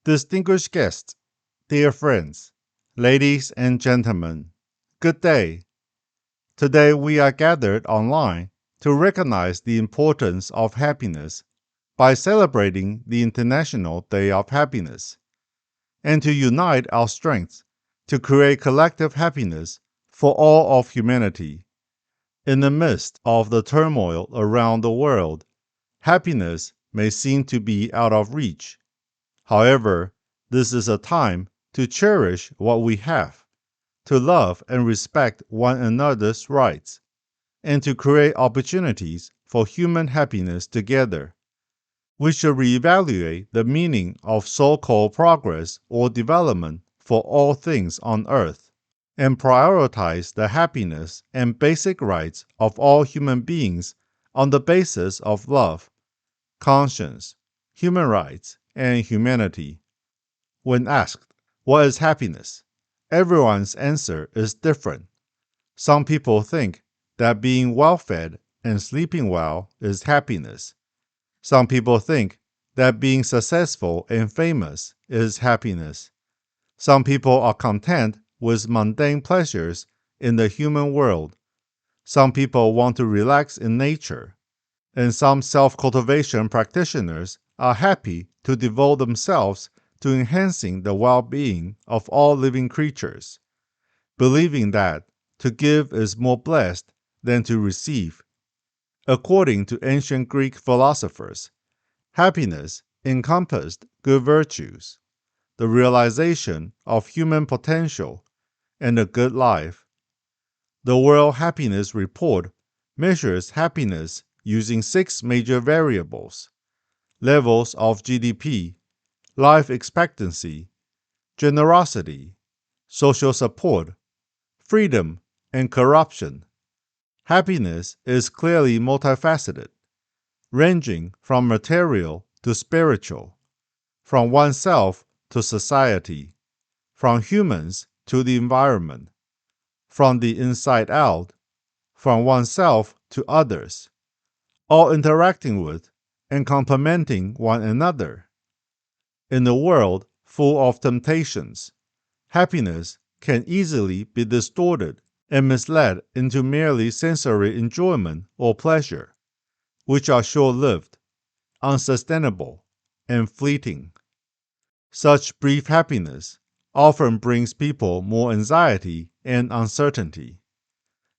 Distinguished guests, dear friends, ladies and gentlemen, good day. Today we are gathered online to recognize the importance of happiness by celebrating the International Day of Happiness, and to unite our strengths to create collective happiness for all of humanity. In the midst of the turmoil around the world, happiness may seem to be out of reach. However, this is a time to cherish what we have, to love and respect one another's rights, and to create opportunities for human happiness together. We should reevaluate the meaning of so-called progress or development for all things on earth, and prioritize the happiness and basic rights of all human beings on the basis of love, conscience, human rights, and humanity. When asked, what is happiness? Everyone's answer is different. Some people think that being well fed and sleeping well is happiness. Some people think that being successful and famous is happiness. Some people are content with mundane pleasures in the human world. Some people want to relax in nature. And some self-cultivation practitioners are happy to devote themselves to enhancing the well-being of all living creatures, believing that to give is more blessed than to receive. According to ancient Greek philosophers, happiness encompassed good virtues, the realization of human potential, and a good life. The World Happiness Report measures happiness using 6 major variables: levels of GDP, life expectancy, generosity, social support, freedom, and corruption. Happiness is clearly multifaceted, ranging from material to spiritual, from oneself to society, from humans to the environment, from the inside out, from oneself to others, all interacting with and complementing one another. In a world full of temptations, happiness can easily be distorted and misled into merely sensory enjoyment or pleasure, which are short-lived, unsustainable, and fleeting. Such brief happiness often brings people more anxiety and uncertainty.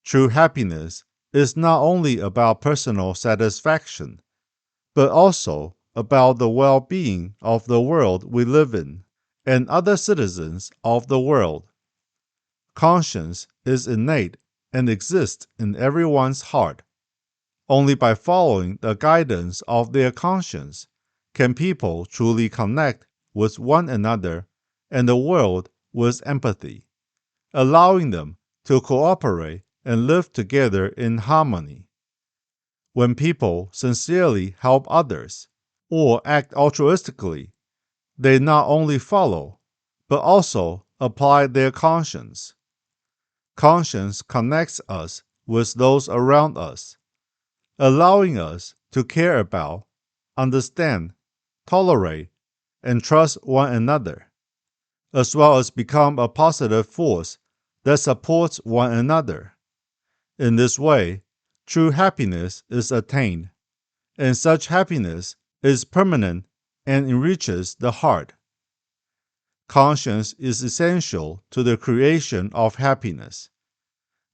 True happiness is not only about personal satisfaction, but also about the well-being of the world we live in and other citizens of the world. Conscience is innate and exists in everyone's heart. Only by following the guidance of their conscience can people truly connect with one another and the world with empathy, allowing them to cooperate and live together in harmony. When people sincerely help others or act altruistically, they not only follow, but also apply their conscience. Conscience connects us with those around us, allowing us to care about, understand, tolerate, and trust one another, as well as become a positive force that supports one another. In this way, true happiness is attained, and such happiness is permanent and enriches the heart. Conscience is essential to the creation of happiness.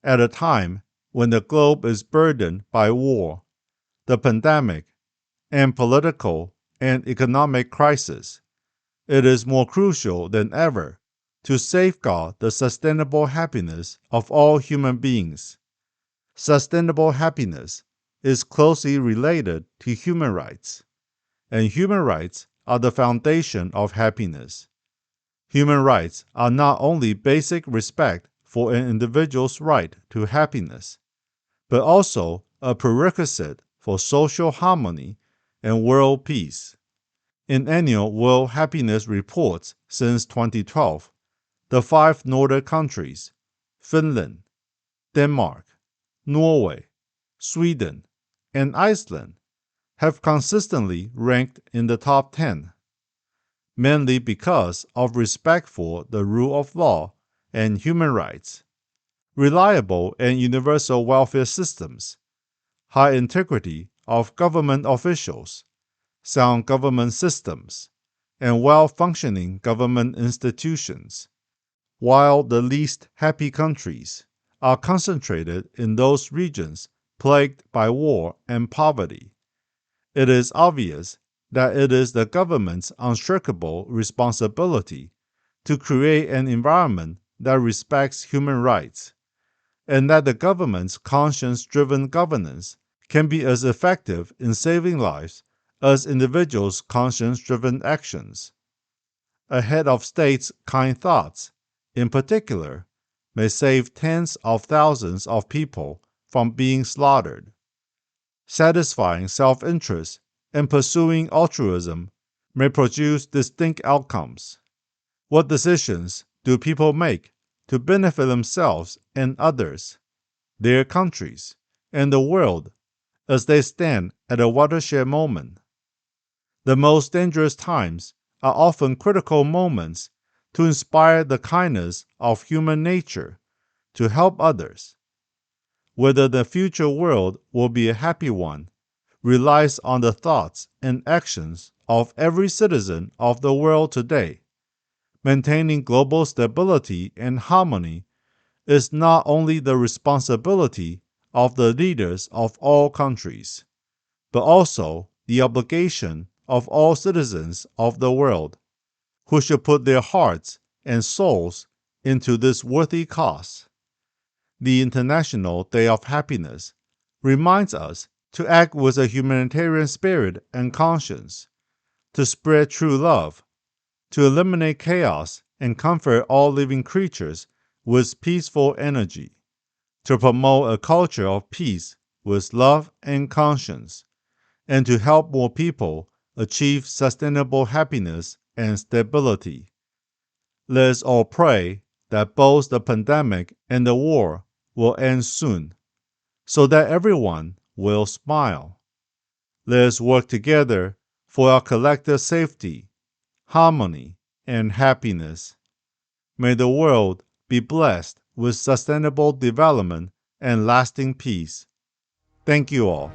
At a time when the globe is burdened by war, the pandemic, and political and economic crisis, it is more crucial than ever to safeguard the sustainable happiness of all human beings. Sustainable happiness is closely related to human rights, and human rights are the foundation of happiness. Human rights are not only basic respect for an individual's right to happiness, but also a prerequisite for social harmony and world peace. In annual World Happiness Reports since 2012, the 5 Nordic countries, Finland, Denmark, Norway, Sweden, and Iceland, have consistently ranked in the top 10. mainly because of respect for the rule of law and human rights, reliable and universal welfare systems, high integrity of government officials, sound government systems, and well-functioning government institutions, while the least happy countries are concentrated in those regions plagued by war and poverty. It is obvious that it is the government's unshakable responsibility to create an environment that respects human rights, and that the government's conscience-driven governance can be as effective in saving lives as individuals' conscience-driven actions. A head of state's kind thoughts, in particular, may save tens of thousands of people from being slaughtered. Satisfying self-interest and pursuing altruism may produce distinct outcomes. What decisions do people make to benefit themselves and others, their countries, and the world as they stand at a watershed moment? The most dangerous times are often critical moments to inspire the kindness of human nature to help others. Whether the future world will be a happy one relies on the thoughts and actions of every citizen of the world today. Maintaining global stability and harmony is not only the responsibility of the leaders of all countries, but also the obligation of all citizens of the world, who should put their hearts and souls into this worthy cause. The International Day of Happiness reminds us to act with a humanitarian spirit and conscience, to spread true love, to eliminate chaos and comfort all living creatures with peaceful energy, to promote a culture of peace with love and conscience, and to help more people achieve sustainable happiness and stability. Let us all pray that both the pandemic and the war will end soon, so that everyone will smile. Let us work together for our collective safety, harmony, and happiness. May the world be blessed with sustainable development and lasting peace. Thank you all.